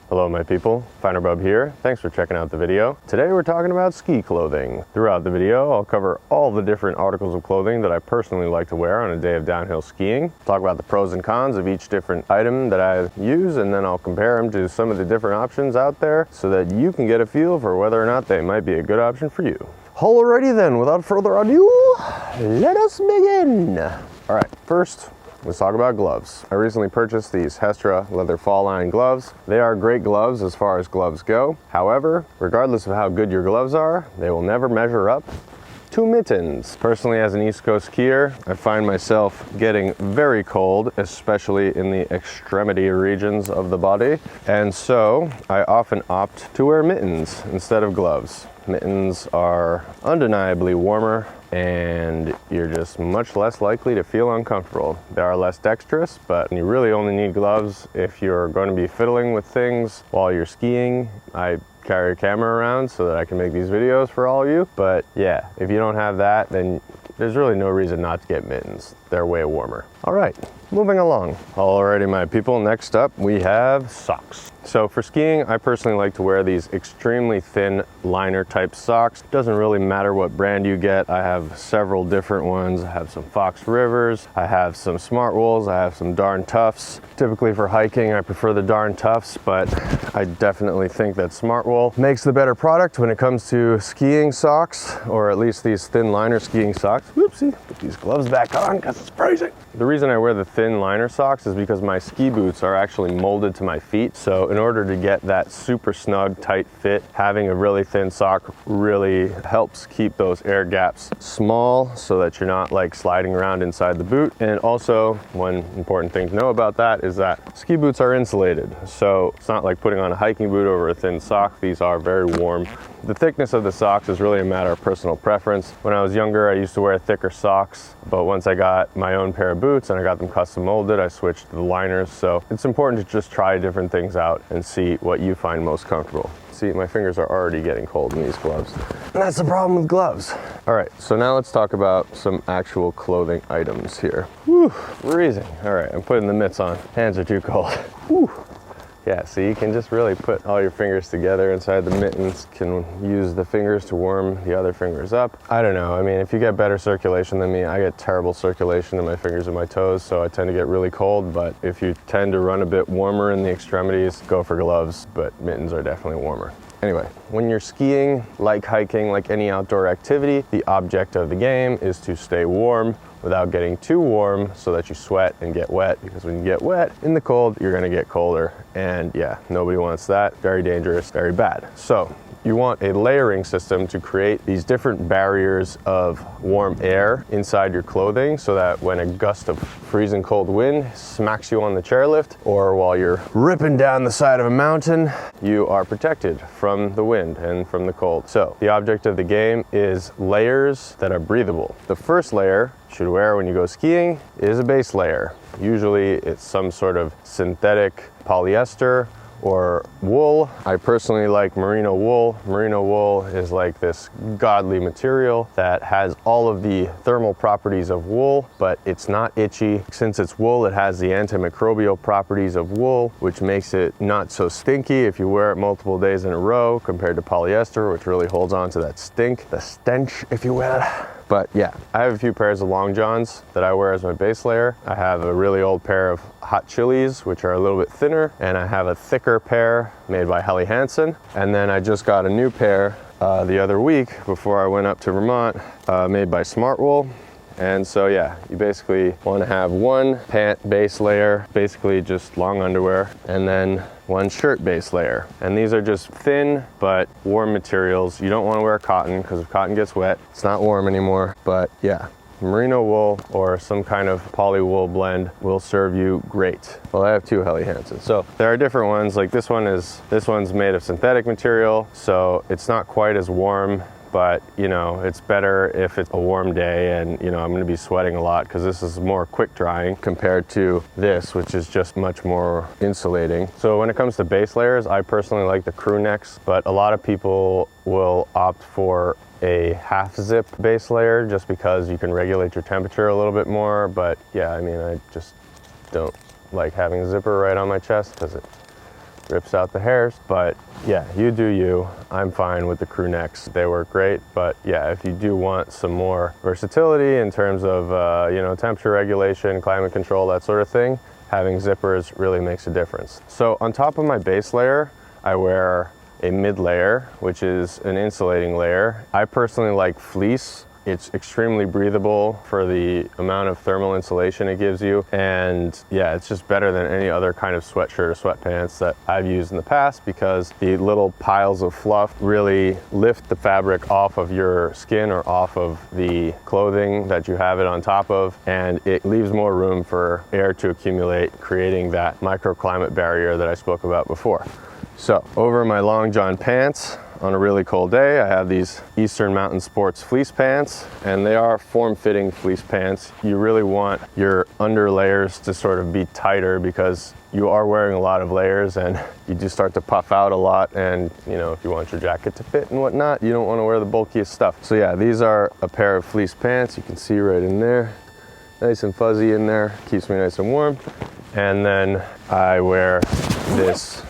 Hello my people, FinerBub here. Thanks for checking out the video. Today we're talking about ski clothing. Throughout the video, I'll cover all the different articles of clothing that I personally like to wear on a day of downhill skiing. Talk about the pros and cons of each different item that I use, and then I'll compare them to some of the different options out there so that you can get a feel for whether or not they might be a good option for you. Alrighty then, without further ado, let us begin. All right, first, let's talk about gloves. I recently purchased these Hestra leather fall line gloves. They are great gloves as far as gloves go. However, regardless of how good your gloves are, they will never measure up to mittens. Personally, as an East Coast skier, I find myself getting very cold, especially in the extremity regions of the body. And so I often opt to wear mittens instead of gloves. Mittens are undeniably warmer and you're just much less likely to feel uncomfortable. They are less dexterous, but you really only need gloves if you're going to be fiddling with things while you're skiing. I carry a camera around so that I can make these videos for all of you, but yeah, if you don't have that, then there's really no reason not to get mittens. They're way warmer. All right, moving along. Alrighty, my people, next up we have socks. So for skiing, I personally like to wear these extremely thin liner type socks. Doesn't really matter what brand you get. I have several different ones. I have some Fox Rivers, I have some Smartwools, I have some Darn Toughs. Typically for hiking, I prefer the Darn Toughs, but I definitely think that Smartwool makes the better product when it comes to skiing socks, or at least these thin liner skiing socks. Whoopsie, put these gloves back on because it's freezing. The reason I wear the thin liner socks is because my ski boots are actually molded to my feet. So in order to get that super snug, tight fit, having a really thin sock really helps keep those air gaps small so that you're not like sliding around inside the boot. And also, one important thing to know about that is that ski boots are insulated. So it's not like putting on a hiking boot over a thin sock. These are very warm. The thickness of the socks is really a matter of personal preference. When I was younger, I used to wear thicker socks, but once I got my own pair of boots and I got them custom molded, I switched to the liners. So it's important to just try different things out and see what you find most comfortable. See, my fingers are already getting cold in these gloves. And that's the problem with gloves. All right, so now let's talk about some actual clothing items here. Whew, freezing. All right, I'm putting the mitts on. Hands are too cold. Whew. Yeah, so you can just really put all your fingers together inside the mittens, can use the fingers to warm the other fingers up. I don't know, I mean, if you get better circulation than me, I get terrible circulation in my fingers and my toes, so I tend to get really cold, but if you tend to run a bit warmer in the extremities, go for gloves, but mittens are definitely warmer. Anyway, when you're skiing, like hiking, like any outdoor activity, the object of the game is to stay warm without getting too warm so that you sweat and get wet, because when you get wet in the cold, you're gonna get colder. And yeah, nobody wants that. Very dangerous, very bad. So you want a layering system to create these different barriers of warm air inside your clothing so that when a gust of freezing cold wind smacks you on the chairlift or while you're ripping down the side of a mountain, you are protected from the wind and from the cold. So the object of the game is layers that are breathable. The first layer you should wear when you go skiing is a base layer. Usually it's some sort of synthetic polyester or wool. I personally like merino wool. Merino wool is like this godly material that has all of the thermal properties of wool, but it's not itchy. Since it's wool, it has the antimicrobial properties of wool, which makes it not so stinky if you wear it multiple days in a row compared to polyester, which really holds on to that stink, the stench, if you will. But yeah, I have a few pairs of long johns that I wear as my base layer. I have a really old pair of hot chilies, which are a little bit thinner, and I have a thicker pair made by HellyHansen. And then I just got a new pair the other week before I went up to Vermont, made by Smartwool. And so yeah, you basically want to have one pant base layer, basically just long underwear, and then one shirt base layer. And these are just thin but warm materials. You don't want to wear cotton because if cotton gets wet, it's not warm anymore. But yeah, merino wool or some kind of poly wool blend will serve you great. Well, I have two HellyHansen. So there are different ones. Like this one's made of synthetic material, so it's not quite as warm. But you know, it's better if it's a warm day and you know, I'm gonna be sweating a lot because this is more quick drying compared to this, which is just much more insulating. So when it comes to base layers, I personally like the crew necks, but a lot of people will opt for a half zip base layer just because you can regulate your temperature a little bit more. But yeah, I mean, I just don't like having a zipper right on my chest because it rips out the hairs. But yeah, you do you. I'm fine with the crew necks. They work great. But yeah, if you do want some more versatility in terms of, you know, temperature regulation, climate control, that sort of thing, having zippers really makes a difference. So on top of my base layer, I wear a mid layer, which is an insulating layer. I personally like fleece. It's extremely breathable for the amount of thermal insulation it gives you. And yeah, it's just better than any other kind of sweatshirt or sweatpants that I've used in the past, because the little piles of fluff really lift the fabric off of your skin or off of the clothing that you have it on top of, and it leaves more room for air to accumulate, creating that microclimate barrier that I spoke about before. So over my long john pants, on a really cold day, I have these Eastern Mountain Sports fleece pants, and they are form-fitting fleece pants. You really want your under layers to sort of be tighter, because you are wearing a lot of layers and you do start to puff out a lot. And you know, if you want your jacket to fit and whatnot, you don't want to wear the bulkiest stuff. So yeah, these are a pair of fleece pants. You can see right in there, nice and fuzzy in there, keeps me nice and warm. And then I wear this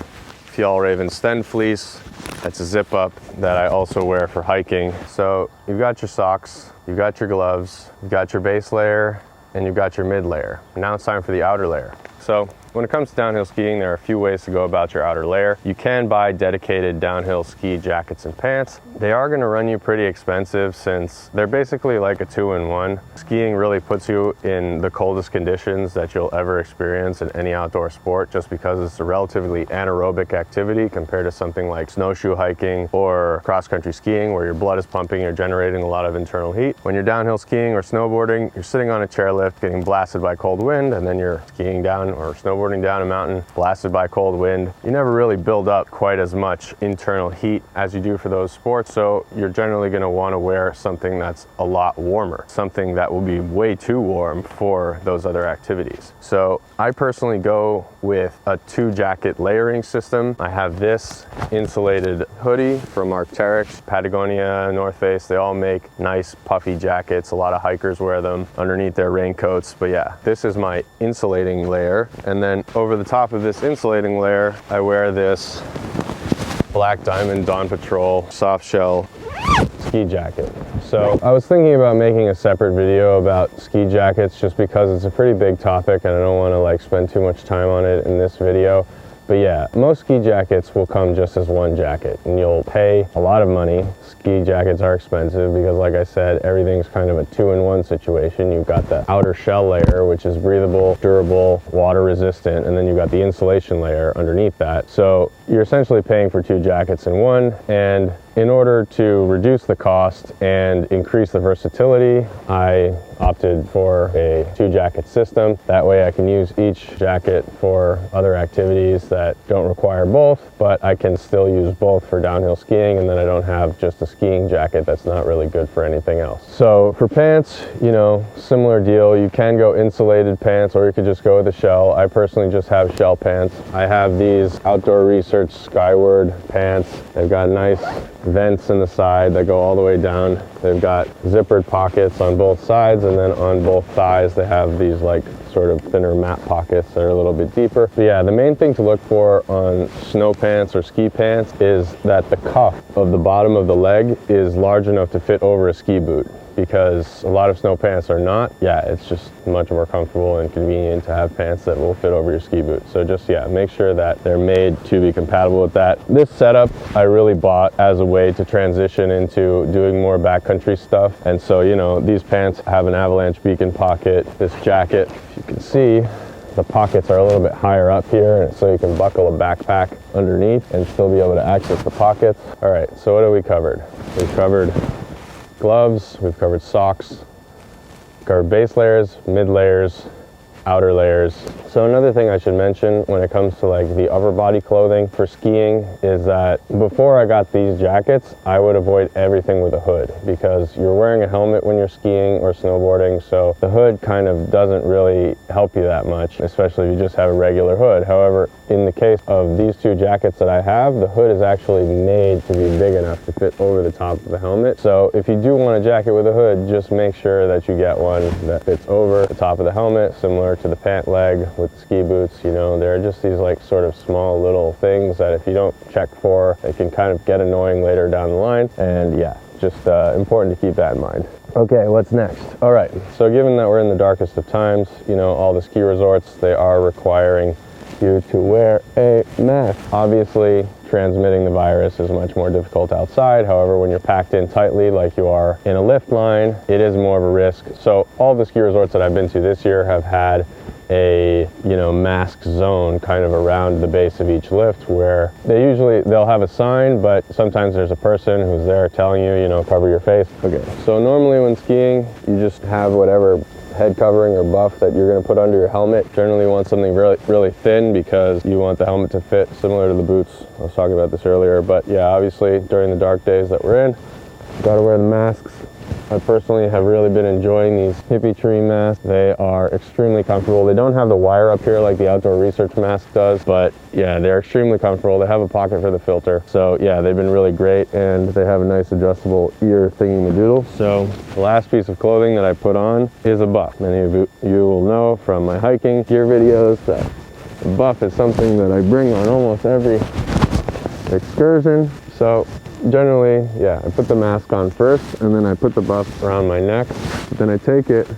FjallRaven Sten fleece. That's a zip up that I also wear for hiking. So you've got your socks, you've got your gloves, you've got your base layer, and you've got your mid layer. Now it's time for the outer layer. So when it comes to downhill skiing, there are a few ways to go about your outer layer. You can buy dedicated downhill ski jackets and pants. They are going to run you pretty expensive, since they're basically like a 2-in-1. Skiing really puts you in the coldest conditions that you'll ever experience in any outdoor sport, just because it's a relatively anaerobic activity compared to something like snowshoe hiking or cross-country skiing, where your blood is pumping, you're generating a lot of internal heat. When you're downhill skiing or snowboarding, you're sitting on a chairlift getting blasted by cold wind, and then you're skiing down or snowboarding down a mountain blasted by cold wind. You never really build up quite as much internal heat as you do for those sports, so you're generally going to want to wear something that's a lot warmer, something that will be way too warm for those other activities. So I personally go with a 2-jacket layering system. I have this insulated hoodie from Arc'teryx, Patagonia, North Face. They all make nice puffy jackets. A lot of hikers wear them underneath their raincoats. But yeah, this is my insulating layer. And then over the top of this insulating layer, I wear this Black Diamond Dawn Patrol soft shell ski jacket. So I was thinking about making a separate video about ski jackets, just because it's a pretty big topic and I don't want to like spend too much time on it in this video. But yeah, most ski jackets will come just as one jacket, and you'll pay a lot of money. Ski jackets are expensive because, like I said, everything's kind of a 2-in-1 situation. You've got the outer shell layer, which is breathable, durable, water resistant, and then you've got the insulation layer underneath that. So you're essentially paying for 2 jackets in one. And in order to reduce the cost and increase the versatility, I opted for a 2-jacket system. That way I can use each jacket for other activities that don't require both, but I can still use both for downhill skiing, and then I don't have just a skiing jacket that's not really good for anything else. So for pants, you know, similar deal. You can go insulated pants, or you could just go with a shell. I personally just have shell pants. I have these Outdoor Research Skyward pants. They've got nice vents in the side that go all the way down. They've got zippered pockets on both sides, and then on both thighs they have these like sort of thinner mat pockets that are a little bit deeper. But yeah, the main thing to look for on snow pants or ski pants is that the cuff of the bottom of the leg is large enough to fit over a ski boot, because a lot of snow pants are not. Yeah, it's just much more comfortable and convenient to have pants that will fit over your ski boot. So just, yeah, make sure that they're made to be compatible with that. This setup I really bought as a way to transition into doing more backcountry stuff. And so, you know, these pants have an avalanche beacon pocket. This jacket, if you can see, the pockets are a little bit higher up here, and so you can buckle a backpack underneath and still be able to access the pockets. All right, so what have we covered? We've covered gloves, we've covered socks, we've covered base layers, mid layers, outer layers. So another thing I should mention when it comes to like the upper body clothing for skiing is that before I got these jackets, I would avoid everything with a hood, because you're wearing a helmet when you're skiing or snowboarding, so the hood kind of doesn't really help you that much, especially if you just have a regular hood. However, in the case of these two jackets that I have, the hood is actually made to be big enough to fit over the top of the helmet. So if you do want a jacket with a hood, just make sure that you get one that fits over the top of the helmet, similar to the pant leg with ski boots. You know, there are just these like sort of small little things that if you don't check for, it can kind of get annoying later down the line. And yeah, just important to keep that in mind. Okay, what's next? All right, so given that we're in the darkest of times, you know, all the ski resorts, they are requiring you to wear a mask. Obviously, transmitting the virus is much more difficult outside. However, when you're packed in tightly like you are in a lift line, it is more of a risk. So all the ski resorts that I've been to this year have had a, you know, mask zone kind of around the base of each lift, where they'll have a sign, but sometimes there's a person who's there telling you, you know, cover your face. Okay, so normally when skiing, you just have whatever head covering or buff that you're going to put under your helmet. Generally you want something really thin because you want the helmet to fit similar to the boots. I was talking about this earlier, but yeah, obviously during the dark days that we're in, you got to wear the masks. I personally have really been enjoying these hippie tree masks. They are extremely comfortable. They don't have the wire up here like the outdoor research mask does, but yeah, they're extremely comfortable. They have a pocket for the filter. So yeah, they've been really great, and they have a nice adjustable ear thingy-madoodle. So the last piece of clothing that I put on is a buff. Many of you will know from my hiking gear videos that the buff is something that I bring on almost every excursion. So generally, yeah, I put the mask on first, and then I put the buff around my neck. Then I take it, and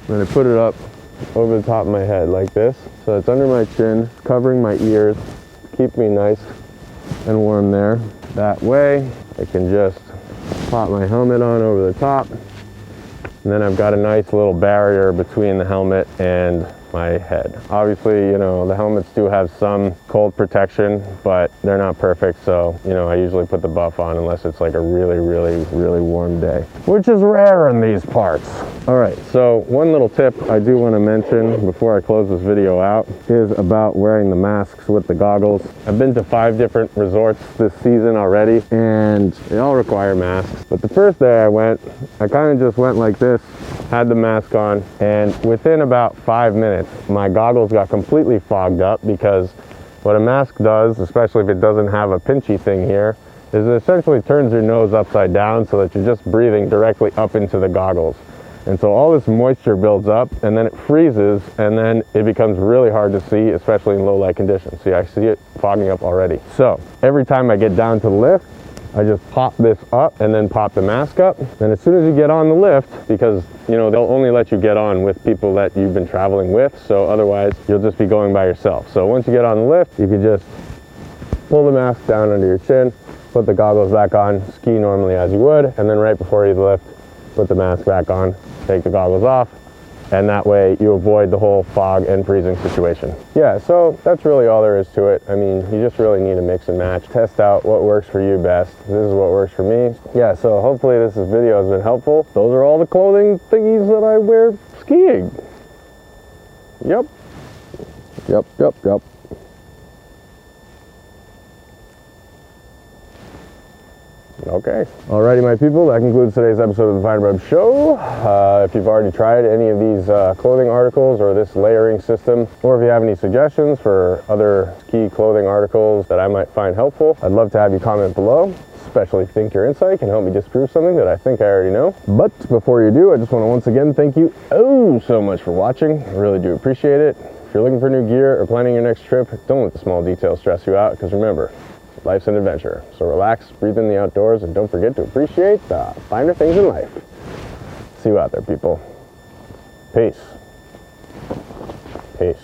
then I put it up over the top of my head like this. So it's under my chin, covering my ears, keep me nice and warm there. That way, I can just pop my helmet on over the top. And then I've got a nice little barrier between the helmet and my head. Obviously, you know, the helmets do have some cold protection, but they're not perfect. So, you know, I usually put the buff on unless it's like a really warm day, which is rare in these parts. All right, so one little tip I do want to mention before I close this video out is about wearing the masks with the goggles. I've been to 5 different resorts this season already, and they all require masks. But the first day I went, I kind of just went like this, had the mask on, and within about 5 minutes, my goggles got completely fogged up, because what a mask does, especially if it doesn't have a pinchy thing here, is it essentially turns your nose upside down so that you're just breathing directly up into the goggles. And so all this moisture builds up, and then it freezes, and then it becomes really hard to see, especially in low light conditions. See, I see it fogging up already. So every time I get down to the lift, I just pop this up and then pop the mask up. And as soon as you get on the lift, because you know, they'll only let you get on with people that you've been traveling with, so otherwise you'll just be going by yourself. So once you get on the lift, you can just pull the mask down under your chin, put the goggles back on, ski normally as you would, and then right before you lift, put the mask back on, take the goggles off, and that way you avoid the whole fog and freezing situation. Yeah, so that's really all there is to it. I mean, you just really need to mix and match. Test out what works for you best. This is what works for me. Yeah, so hopefully this video has been helpful. Those are all the clothing thingies that I wear skiing. Yep. Okay. Alrighty, my people, that concludes today's episode of the FinerBub Show. If you've already tried any of these clothing articles or this layering system, or if you have any suggestions for other ski clothing articles that I might find helpful, I'd love to have you comment below, especially if you think your insight can help me disprove something that I think I already know. But before you do, I just want to once again thank you so much for watching. I really do appreciate it. If you're looking for new gear or planning your next trip, don't let the small details stress you out, because remember, life's an adventure. So relax, breathe in the outdoors, and don't forget to appreciate the finer things in life. See you out there, people. Peace. Peace.